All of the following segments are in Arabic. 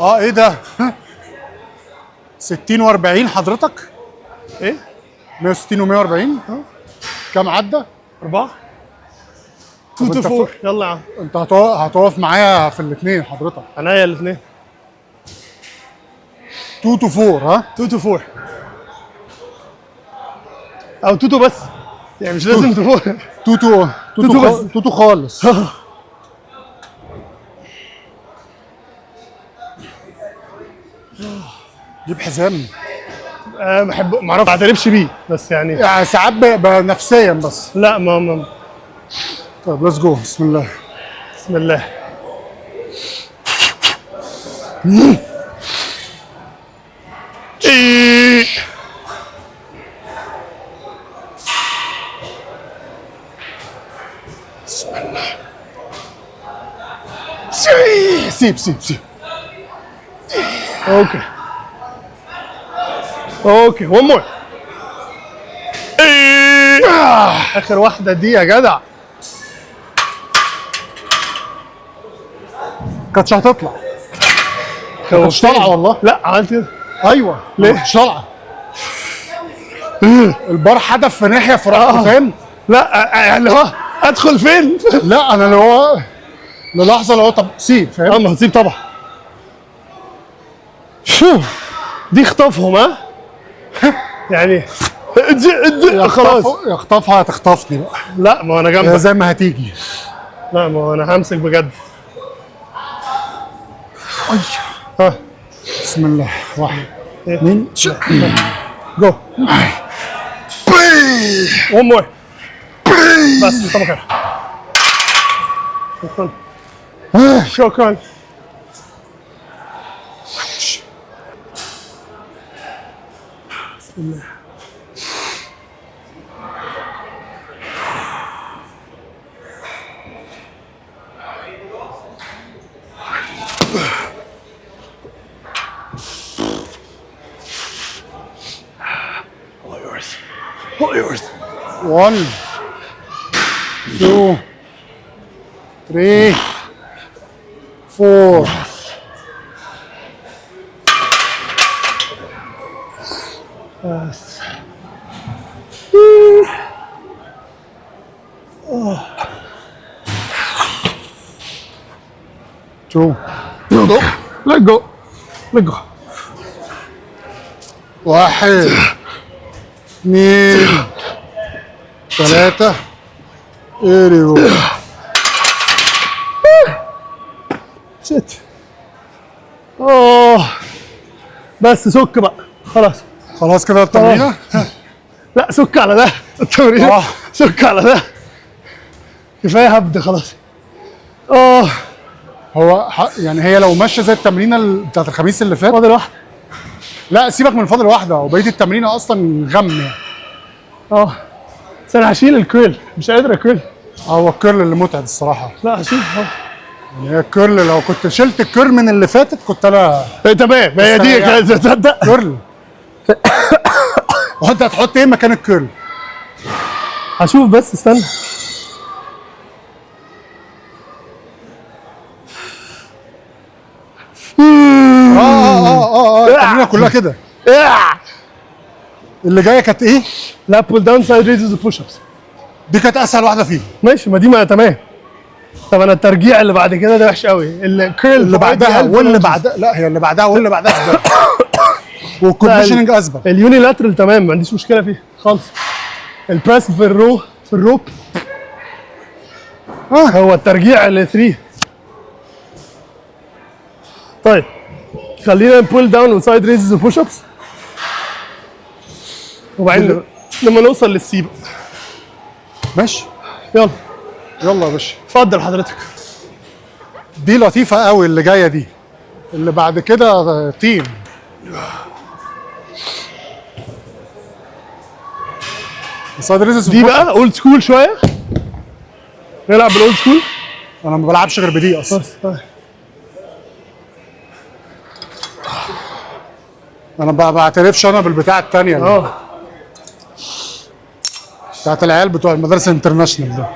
اه ايه ده؟ 60 و40 حضرتك؟ ايه؟ 160 و140 كام عدى؟ 4 طب 2 انت to 4 يلا يا عم. انت هتقف معايا في الاثنين حضرتك. عينيا الاثنين. 2 to 4 ها؟ 2 to 4 او 2 to بس، يعني مش لازم 4. 2 to 2 to بس. 2 to خالص. جيب حزام. بحب ما اعترفش بيه بس يعني ساعات نفسيا بس. لا ما طب ليتس جو. بسم الله. بسم الله. إيه. بسم الله. سيب. اوكي one more. إيه. اخر واحده دي يا جدع. كانتش هتطلع. كانتش طالعه والله. لا عملت كده. ايوه ليه؟ كانتش طالعه. البار حدف في ناحيه فاهم؟ لا يعني هو ادخل فين؟ لا انا اللي هو للحظه اللي هو طب سيب فاهم؟ ما هتسيب طبعا. شو دي خطفهم ها؟ يعني خلاص. يخطفها هتخطفني بقى. لا ما انا هي جنبك. زي ما هتيجي. لا ما انا همسك بجد. ها بسم الله. 1 2 جو. one more. بس انت مكانك. شكرا. بسم الله. All yours. 1 2 3 4 بس. 2 Let go. Let go. 1 2 3 اريو. شت. بس سك بقى خلاص. خلاص كده التمرينه. لا سك على ده التمرين. سك على ده كفايه هبد خلاص. هو يعني هي لو ماشيه زي التمرينه بتاعت الخميس اللي فات. فاضل واحده. لا سيبك من فاضل واحده وبقيه التمرينه اصلا غم يعني. بس انا هشيل الكيرل مش قادر الكيرل. هو الكيرل اللي متعب الصراحه. لا هشيل يعني هي الكيرل لو كنت شلت الكيرل من اللي فاتت كنت انا تمام. ما هي دي كانت تصدق كيرل. وانت هتحط ايه مكان الكيرل؟ هشوف بس استنى. التمرينه كلها كده. اللي جايه كانت ايه؟ لا بول داون سايد ريزز وبوش ابس. دي كانت اسهل واحده فيهم. ماشي ما دي ما تمام. طب انا الترجيع اللي بعد كده ده وحش قوي. الكيرل اللي بعدها واللي بعدها. لا هي اللي بعدها واللي بعدها اسباب. والكونديشننج اسباب. اليونيلاترال تمام ما عنديش مشكله فيه خالص. البريس في الروب هو الترجيع ال 3. طيب خلينا بول داون وسايد ريزز وبوش ابس وبعدين لما نوصل للسي بقى. ماشي يلا يا باشا. اتفضل حضرتك. دي لطيفه قوي اللي جايه دي. اللي بعد كده تيم. سايد ريزز دي بقى اولد سكول شويه. نلعب بالاولد سكول. انا ما بلعبش غير بدي اصلا. بس انا ما بعترفش انا بالبتاع الثانيه دي. بتاعت العيال بتوع المدارس الانترناشونال ده.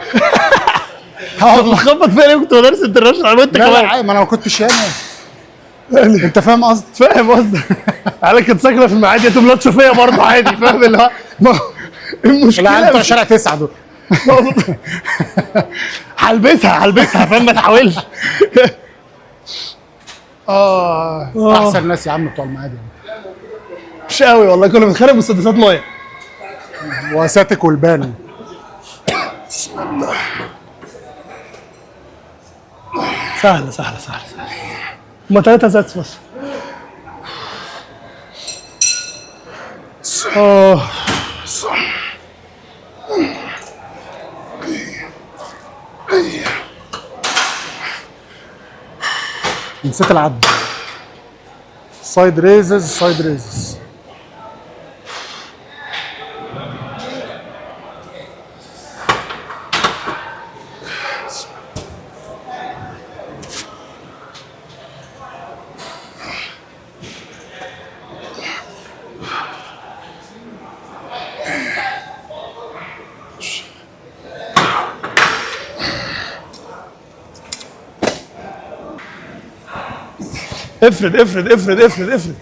بتخبط فيا ليه؟ كنت مدرس انترناشونال وانت كمان. لا ما انا ما كنتش يعني. يعني انت فاهم قصدي؟ فاهم قصدك. عيالك كانت ساكنه في المعادي هتقوم لطشه فيا برضه عادي، فاهم اللي هو المشكله لا انت شارع 9 دول. هلبسها فاهم، ما تحاولش. احسن ناس يا عم بتوع المعادي. مش قوي والله، كنا بنتخانق مسدسات ميه. واساتك والبان. سهله سهله سهله سهله. هما 3 ساتس بس. نسيت العد. سايد ريزز سايد ريزز. افرد افرد افرد افرد افرد.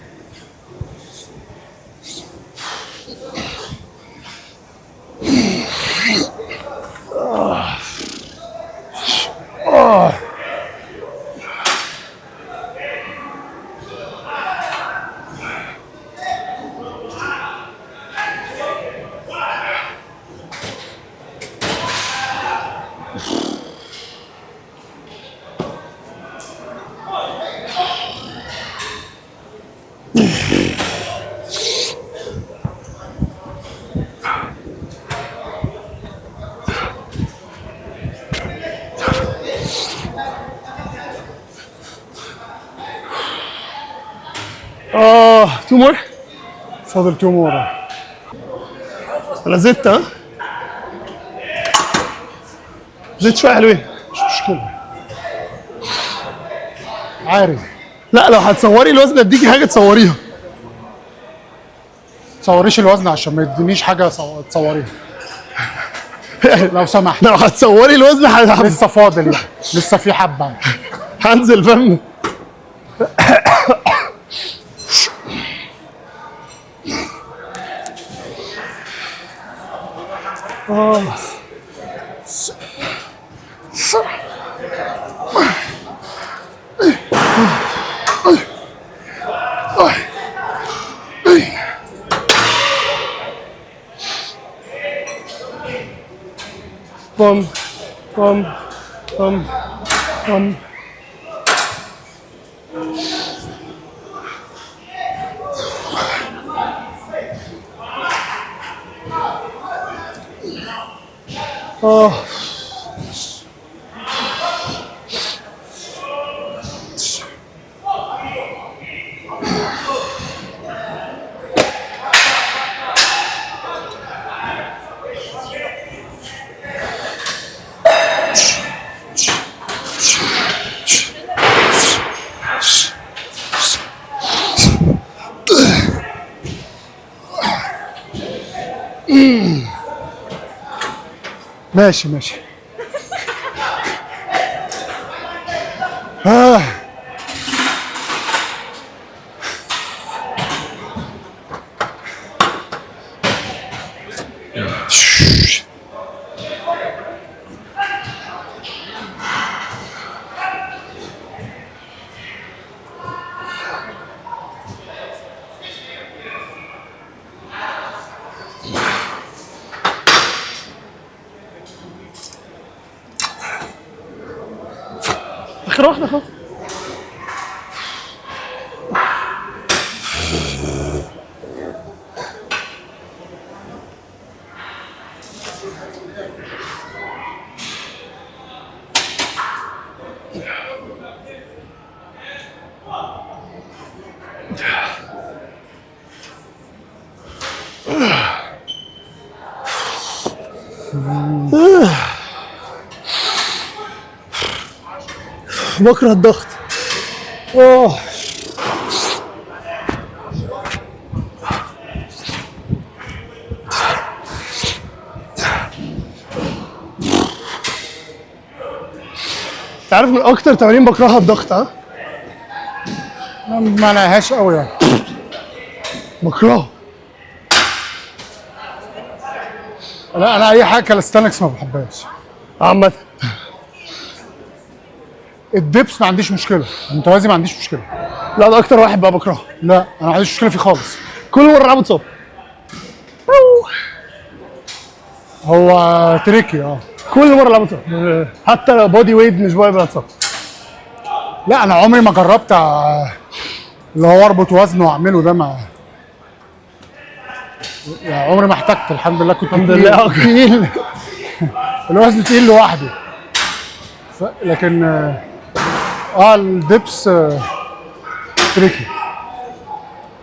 تو مور. فاضل 2 مورا. انا زدت ها؟ زدت شويه حلوين. مش مشكلة. عارف. لا لو هتصوري الوزن اديكي حاجه تصوريها. تصوريش الوزن عشان ما يدينيش حاجة تصوريها. لو سمحت. لو هتصوري الوزن لسه فاضل يعني. لسه في حبة. هنزل فاهم. بوم بوم بوم بوم. ماشي ماشي. اخر واحده خلاص. بكره الضغط. تعرف من اكتر تمارين بكرهها الضغط ها؟ ما لهاش قوي يعني. بكرهه. لا انا اي حاجه كالستانكس ما بحبهاش. عامة الدبس ما عنديش مشكله، المتوازي ما عنديش مشكله. لا ده اكتر واحد بقى بكرهه. لا انا ما عنديش مشكله فيه خالص. كل مره العبه اتصاب. هو تريكي كل مره العبه اتصاب، حتى لو بودي ويت مش بقى اتصاب. لا انا عمري ما جربت اللي هو اربط وزن واعمله ده، ما يعني عمري ما احتجت. الحمد لله كنت الحمد لله. تقيل. الوزن تقيل لوحده. لكن الدبس تريكي.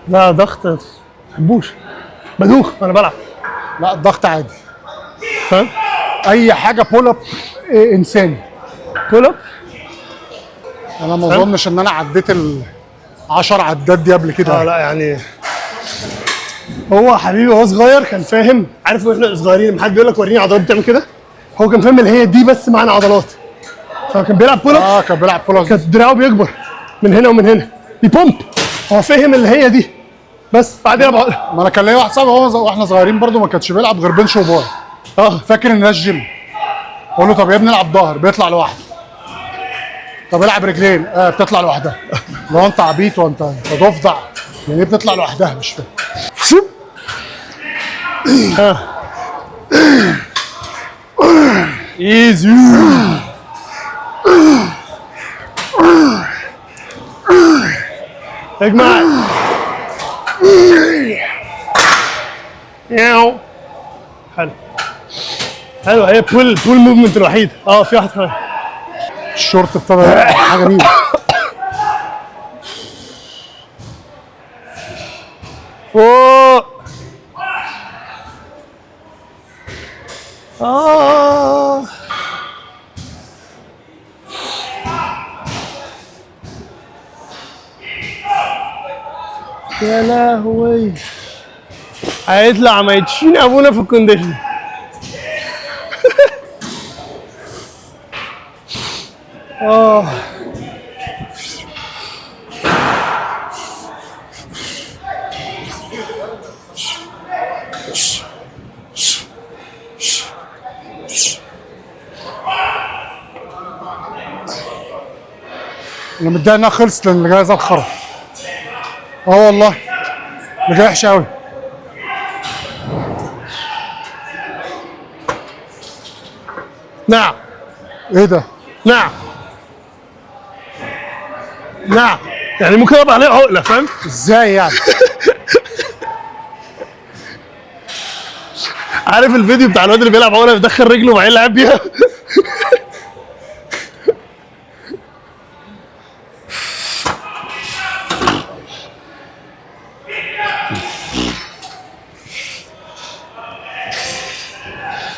لا ضغط ما بحبوش، بدوخ وانا بلعب. لا الضغط عادي. فاهم؟ اي حاجه بول اب انساني. بول اب انا ما اظنش ان انا عديت ال 10 عدات دي قبل كده. لا يعني هو حبيبي وهو صغير كان فاهم، عارف واحنا صغيرين لما حد بيقول لك وريني عضلات بتعمل كده، هو كان فاهم اللي هي دي بس معنى عضلات، فكان بيلعب بول اب. كان بيلعب بول اب. كان دراعه بيكبر من هنا ومن هنا بيبومب، هو فاهم اللي هي دي بس. بعدين ما انا كان ليا واحد صاحبي هو واحنا صغيرين برضو ما كانش بيلعب غير بنش وبار. فاكر ان ده الجيم. اقول له طب يا ابني العب ظهر، بيطلع لوحده. طب العب رجلين، بتطلع لوحدها. لو انت عبيط وانت ضفدع، يعني ايه بتطلع لوحدها؟ مش فاهم. ايزي. اجمع. ياو. حلو حلو، هي بول موفمنت الوحيد. في واحد كمان. الشورت ابتدى حاجه جميله. فوق. يا لهوي، هيطلع ما يتشين ابونا في الكونديشن. انا متضايق انها خلصت لان اللي جاي زي الخرا. والله اللي جاي وحش قوي. نعم. ايه ده؟ نعم يعني ممكن ابقى عليه عقله، فاهم؟ ازاي يعني؟ عارف الفيديو بتاع الواد اللي بيلعب عقله بيدخل رجله وبعدين يلعب بيها؟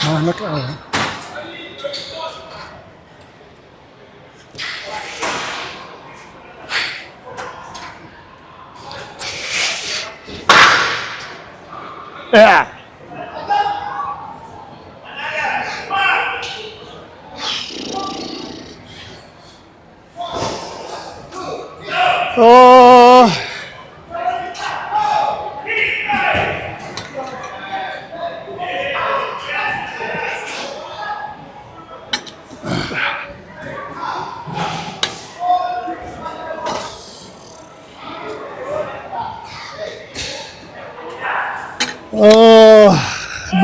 هناك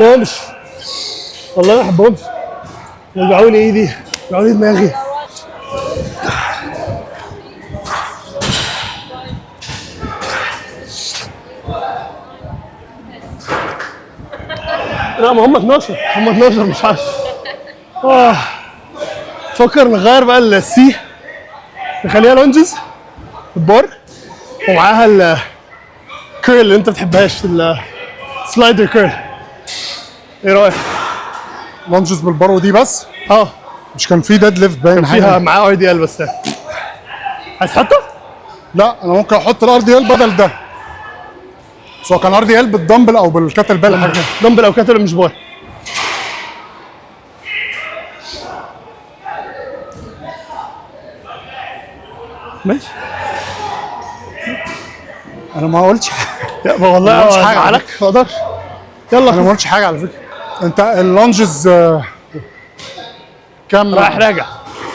بحبهمش والله، ما بحبهمش. يوجعوا لي ايدي، يوجعوا لي دماغي. لا ما هم 12 مش 10. فكر نغير بقى السي، نخليها لونجز البار ومعاها الكيرل اللي انت بتحبهاش، السلايدر كيرل. ايه رايك؟ لانجز بالبرو دي بس؟ اه مش كان في ديد ليفت باين فيها حاجه؟ معاه ار دي ال بس. عايز تحطه؟ لا انا ممكن احط الار دي ال بدل ده. سواء كان ار دي ال بالدمبل او بالكاتل بيل حاجه. دمبل او كاتل مش بار. ماشي انا ما قلتش حاجه. يا ما والله ما قلتش حاجة. عليك ما اقدرش. يلا انا ما قلتش حاجه على فكره. انت اللانجز كام؟ رايح راجع.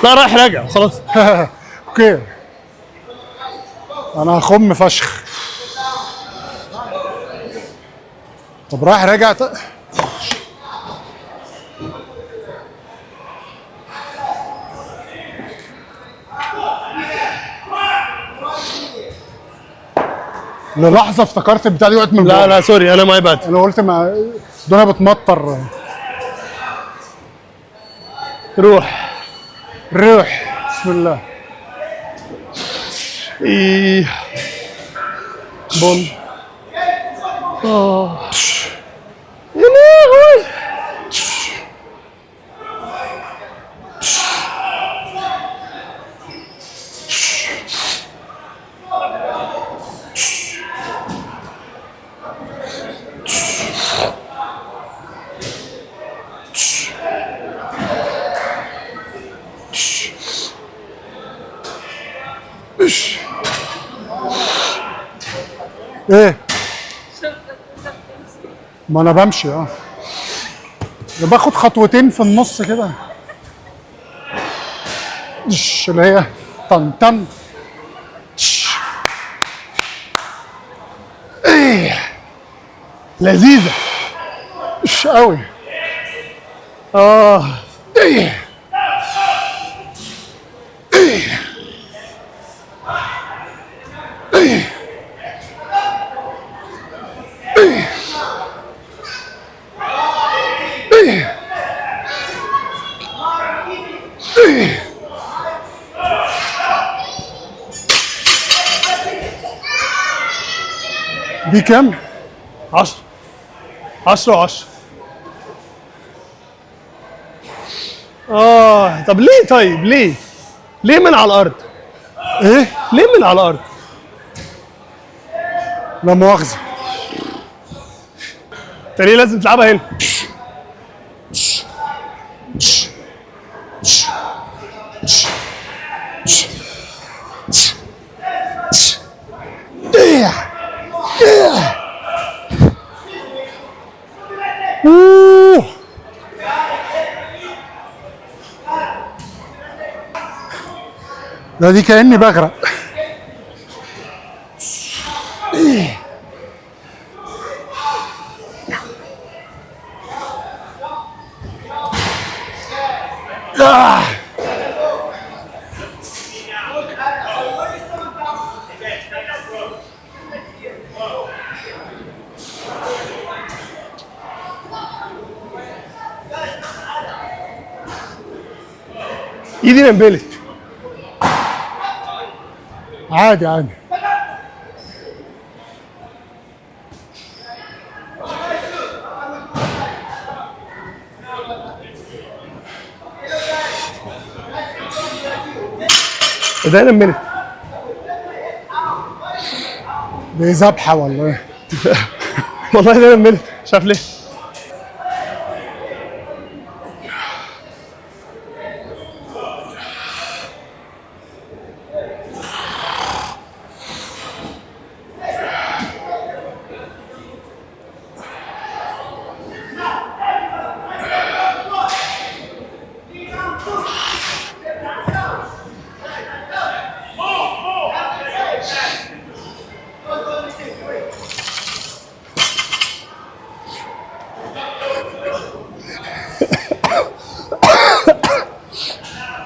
لا رايح راجع خلاص. اوكي. انا هخم فشخ. طب رايح راجع للحظه افتكرت البتاع دي وقعت من لا جوه. لا سوري انا ماي باد. انا قلت ما الدنيا بتمطر. روح روح بسم الله. ايه بوم. يا لهوي. ايه؟ ما انا بمشي أنا باخد خطوتين في النص كده. اللي هي طن طن. ايه لذيذة. مش قوي. ايه ايه ايه ايه ايه ايه. دي كام؟ 10 10 و10. طب ليه طيب ليه؟ ليه من على الارض؟ ايه؟ ليه من على الارض؟ لا مؤاخذة. انت ليه لازم تلعبها هنا؟ ايه ايه اوه. ده دي كأني بغرق. ايه ايدي نبلت. عادي عادي. ده نبلت. دي ذبحة ولا ايه؟ والله ده نبلت مش عارف ليه.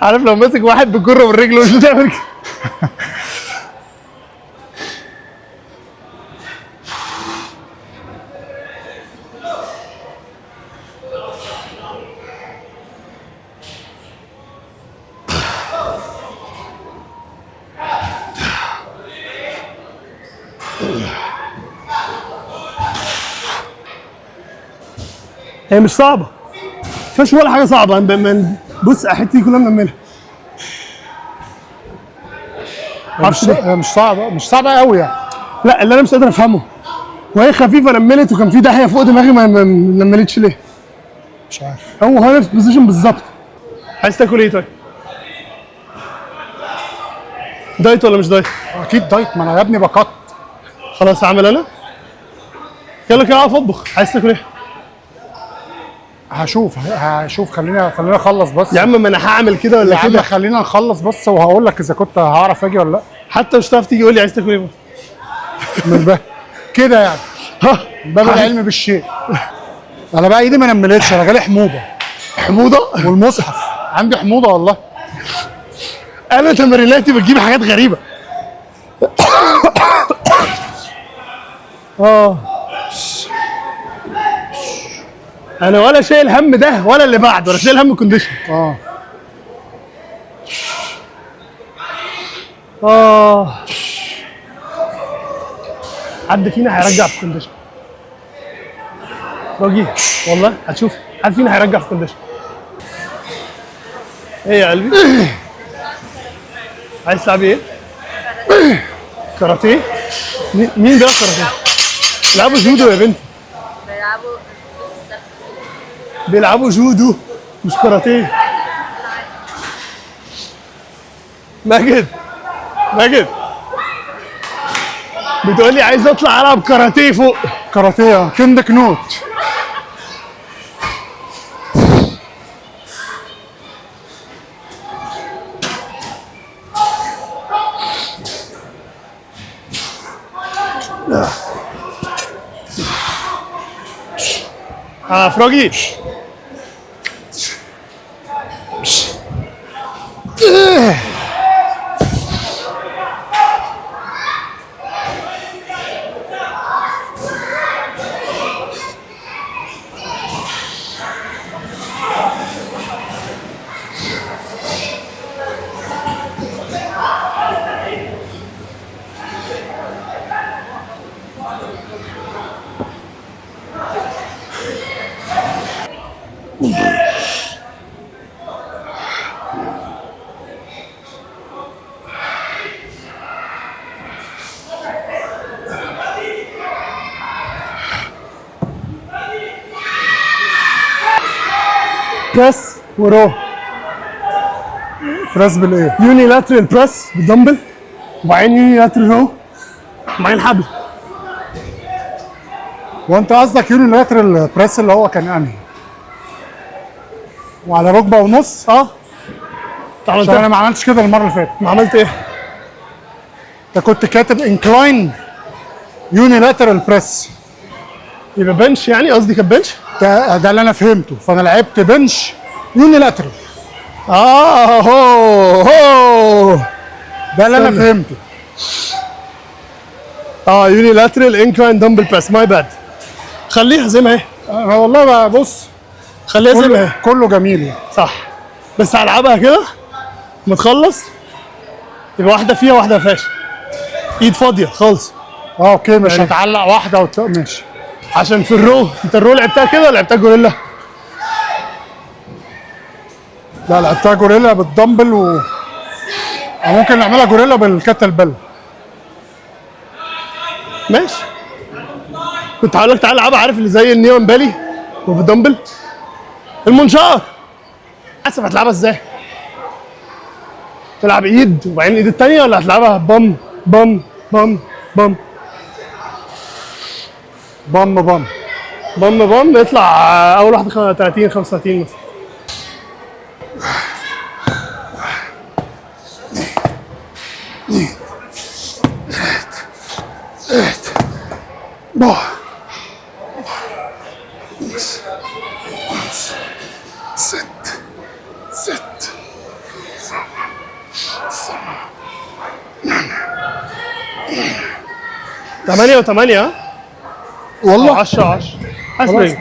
عارف لو ماسك واحد بكره من رجله مش بتعمل كده. هي مش صعبة. ما فيهاش ولا حاجة صعبة. بص حتتي دي كلها منملة. مش صعبة مش صعبة قوي يعني. لا اللي انا مش قادر افهمه وهي خفيفة نملت وكان في داهية فوق دماغي ما نملتش ليه؟ مش عارف. هو نفس البوزيشن بالظبط. عايز تاكل ايه طيب؟ دايت ولا مش دايت؟ اكيد دايت، ما انا يا ابني بقط. خلاص اعمل انا. يلا كده اقف اطبخ. عايز تاكل ايه؟ هشوف خلينا اخلص بس. يا عم ما انا هعمل كده يا ولا عم كده. خلينا نخلص بس وهقول لك اذا كنت هعرف اجي ولا لا. حتى مش هتعرف تيجي قول لي عايز تاكل ايه. من بقى كده يعني ها باب العلم بالشيء. انا بقى ايدي ما نملتش، انا جالي حموضه. حموضه؟ والمصحف عندي حموضه والله. انا تمريناتي بتجيب حاجات غريبه. انا ولا شايل هم ده ولا اللي بعد، ولا شايل هم الكونديشن. حد فينا هيرجع في الكونديشن. باجي والله هتشوف حد فينا هيرجع في الكونديشن. ايه يا قلبي؟ عايز تلعبي ايه؟ كاراتيه؟ مين بيلعب كاراتيه؟ بيلعبوا جودو يا بنتي. بيلعبوا جودو مش كاراتيه. ماجد بتقول لي عايز اطلع العب كاراتيه فوق. كاراتيه كندك نوت. فروجي بريس ورو. بريس بالايه؟ يوني لاترال بريس بالدمبل، وبعدين يوني لاترال رو، وبعدين حبل. وانت قصدك يونيلاترال بريس اللي هو كان انهي؟ وعلى ركبه ونص؟ عشان انا ما عملتش كده المره اللي فاتت. ما عملت ايه؟ انت كنت كاتب انكلاين يونيلاترال بريس. يبقى بنش يعني، قصدي كان بنش؟ ده اللي انا فهمته، فانا لعبت بنش يونيلاترال. هو ده اللي انا فهمته. يوني لاترال انكلاين دمبل بريس. ماي باد. خليها زي ما هي. انا والله بقى بص، خليها زي ما هي. كله جميل يعني. صح، بس هلعبها كده ما تخلص يبقى واحده فيها واحده ما فيهاش. ايد فاضيه خالص. اوكي مش يعني هتعلق واحده ماشي. عشان في الرو، انت الرو لعبتها كده ولا لعبتها جوريلا؟ لا لعبتها جوريلا بالدمبل أو ممكن نعملها جوريلا بالكتل بل. ماشي. كنت هقول لك تعالى العبها، عارف اللي زي النيون بالي وبالدمبل المنشار. اسف، هتلعبها ازاي؟ تلعب ايد وبعدين الايد الثانيه، ولا هتلعبها بم بم بم بم بم بم بم بم؟ يطلع اول واحده 30 35 مثلا. ثمانية وثمانية والله 10 10 حسب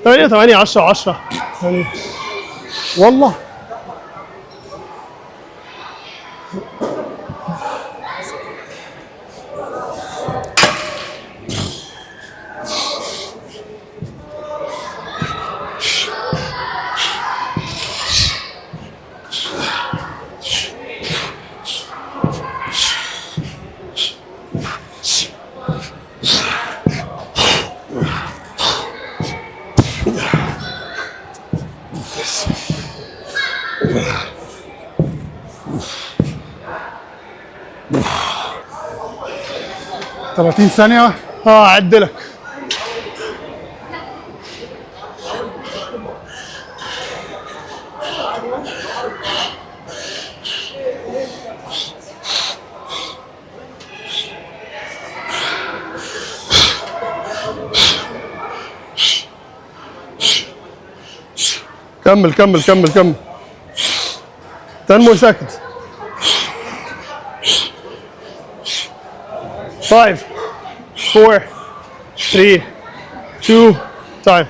8 8 10 10 والله. 30 ثانيه. اعدلك. كمل كمل كمل كمل. 10 more seconds. 5 4 3 2 time.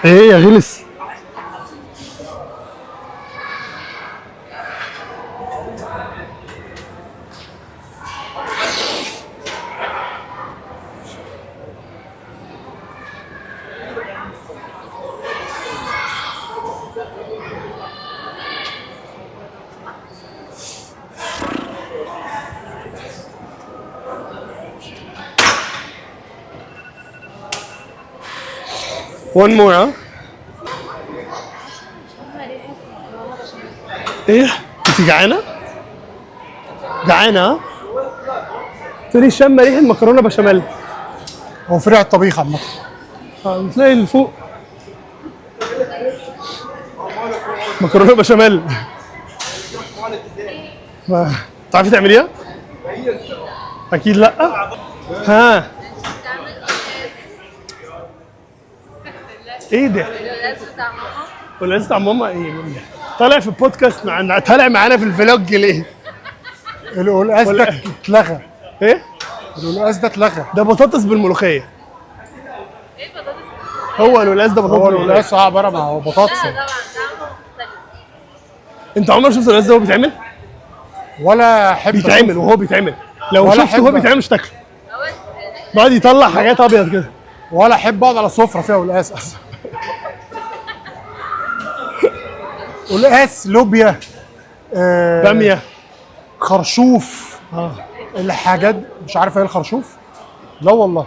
ايه يا غلس؟ One more, ها؟ ايه؟ انت جعانة؟ جعانة ها؟ تقولي شم ريحة مكرونة بشاميل. هو فرع الطبيخ عامه. تلاقي اللي فوق مكرونة بشاميل. تعرفي تعمليها؟ أكيد لأ. ها؟ ايه ده؟ والقلقاس بتاع ماما ايه؟ طالع في البودكاست طالع معانا في الفلوج ليه؟ القلقاس ده اتلغى. ايه؟ القلقاس ده اتلغى. ده بطاطس بالملوخيه. ايه بطاطس؟ هو القلقاس ده بطاطس هو بالملوخية. القلقاس عباره ما هو بطاطس. لا طبعا طعمه مختلف. انت عمرك شفت القلقاس ده وهو بيتعمل؟ ولا احب بيتعمل أشوفه. وهو بيتعمل. لو ولا شفته وهو أحب. بيتعمل مش تاكله. هو بيقعد يطلع حاجات ابيض كده. ولا احب اقعد على سفره فيها قلقاس اصلا. قلقاس لوبيا باميه. خرشوف. الحاجات مش عارف ايه الخرشوف. لا والله.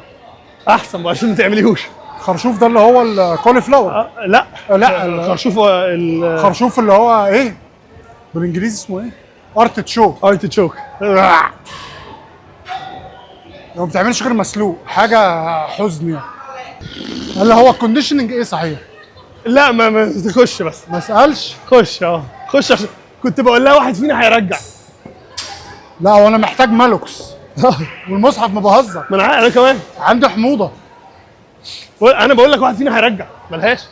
احسن عشان ما تعمليهوش. خرشوف ده اللي هو الكولي فلاور. لا لا الخرشوف الخرشوف اللي هو ايه بالانجليزي اسمه ايه؟ ارتتشوك. ارتشوك. لو ما بتعملش غير مسلوق حاجه حزن يعني. اللي هو الكونديشننج ايه صحيح؟ لا ما تخش بس. ما اسالش. خش خش عشان كنت بقول لها واحد فينا هيرجع. لا وانا محتاج مالوكس. والمصحف ما بهزر. ما انا كمان عندي حموضه. انا بقول لك واحد فينا هيرجع ملهاش.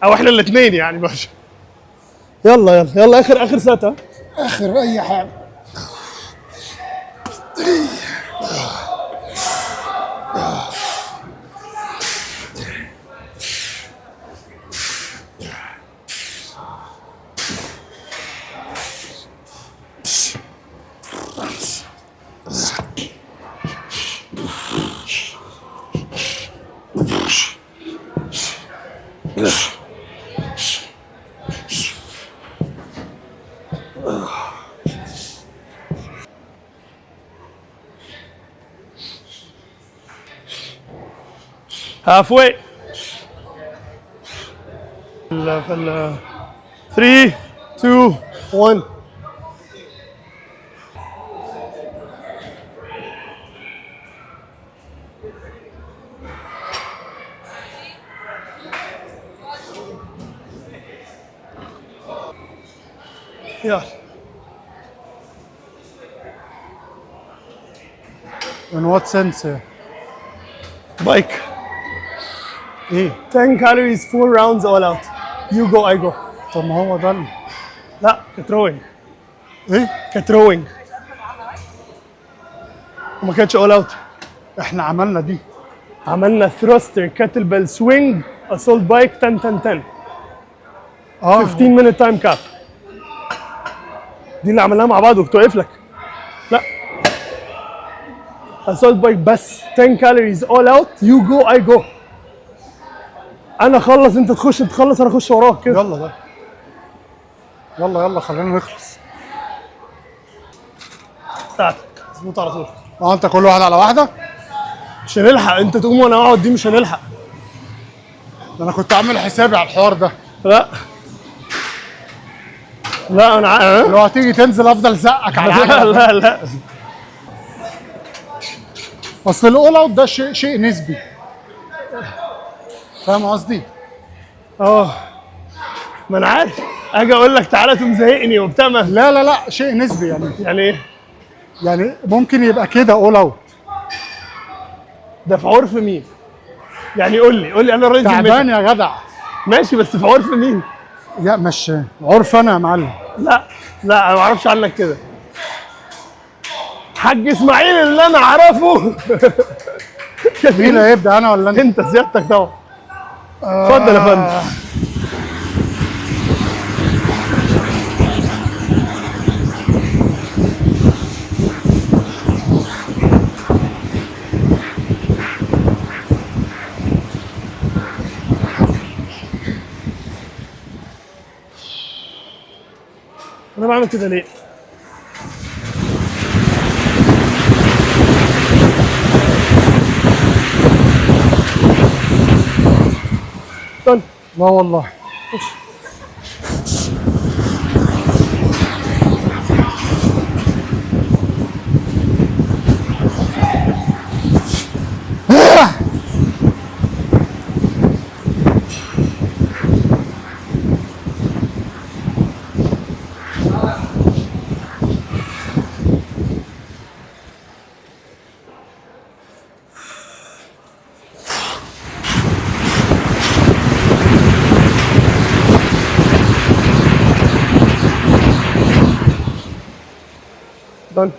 او احنا الاثنين يعني ماشي. يلا يلا يلا اخر ساعه. اخر اي حاجه. halfway. في 3 2 1. يلا. In what sense؟ بايك. ايه؟ 10 calories 4 rounds all out. You go I go. طب ما هو ده لا كتروينج. ايه؟ كتروينج. وما كانتش all out. احنا عملنا دي. عملنا ثروستر كاتل بيل سوينج اسولت بايك 10 10 10. 15 minute time cap. دي اللي عملناها مع بعض وبتوقف لك. لا اسولت بايك بس 10 calories all out. You go I go. انا اخلص انت تخش انت تخلص انا اخش وراك كده. يلا ده. يلا يلا خلينا نخلص. بتاعتك مظبوط على طول. انت كل واحد على واحده؟ مش هنلحق انت تقوم وانا اقعد دي مش هنلحق. ده انا كنت عامل حسابي على الحوار ده. لا لا انا لو هتيجي تنزل افضل زقك على لا العجله. لا لا اصل الاول اوت ده شيء نسبي. فاهم قصدي؟ اه ما انا عارف، اجي اقول لك تعالى تقوم زهقني وبتاع لا لا لا شيء نسبي يعني. يعني ايه؟ يعني ممكن يبقى كده اول اوت. ده في عرف مين؟ يعني قول لي انا راجل تعبان يا جدع. ماشي بس في عرف مين؟ لا مش عرف انا يا معلم. لا لا انا ما اعرفش عنك كده. حاج اسماعيل اللي انا اعرفه مين هيبدا انا ولا انت؟ انت سيادتك طبعا. اتفضل يا فندم. انا بعمل كده ليه؟ استنى. لا والله. استنى.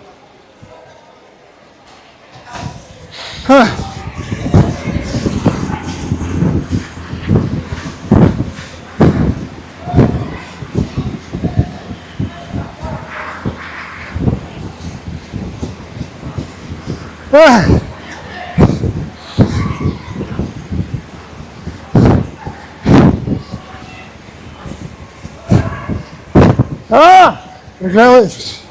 رجلي وقفت.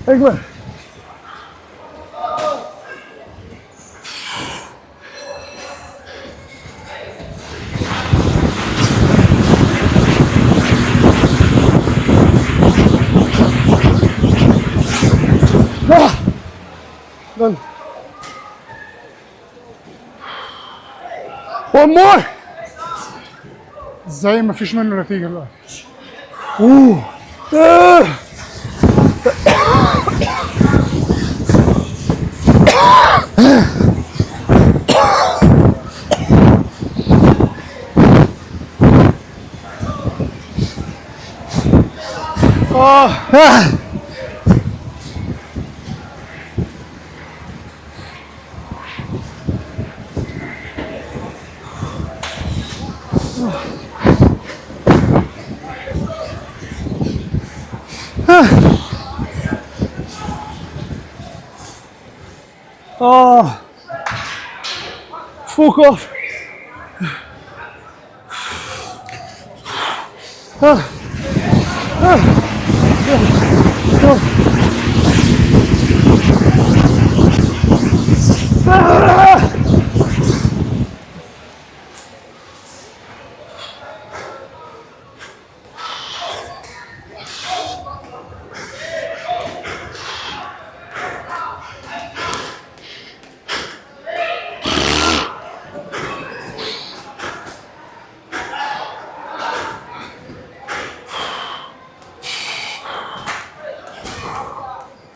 اكبر. استنى. One more. ازاي ما فيش منه نتيجه دلوقتي؟ Fuck off.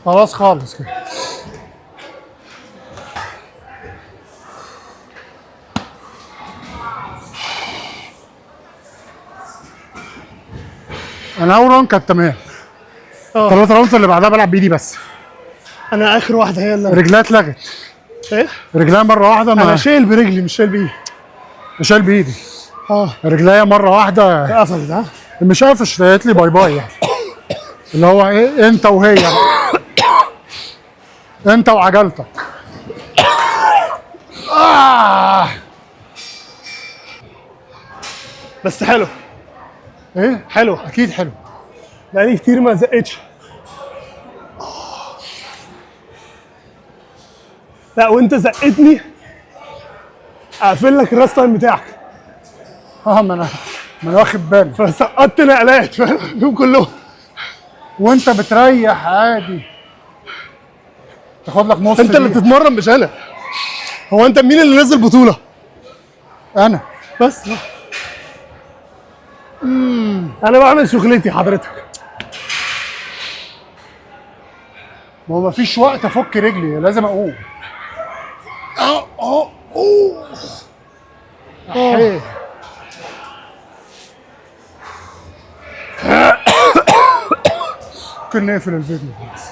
خلاص خالص كده. انا اول راوند كانت تمام. ثلاث راوند اللي بعدها بلعب بايدي بس. انا اخر واحده هي اللي رجليها اتلغت. ايه؟ رجليها مره واحده انا ما شايل برجلي مش شايل بايدي. شايل بايدي. اه رجليها مره واحده قفلت. ها مش قافش، قالت لي باي باي يعني. اللي هو ايه انت وهي انت وعجلتك. بس حلو. ايه حلو. اكيد حلو. بقالي كتير ما زقتش. لا وانت زقتني اقفل لك الراست تايم بتاعك، اه ما انا واخد بالي. فسقطت نقلات فاهم دول كلهم. وانت بتريح عادي، تاخد لك نص انت اللي دقيقة. تتمرن مش انا. هو انت مين اللي نزل بطوله؟ انا بس انا بعمل شغلتي حضرتك. ما هو مفيش وقت افك رجلي، لازم اقوم. أحيه. ممكن نقفل الفيديو خلاص.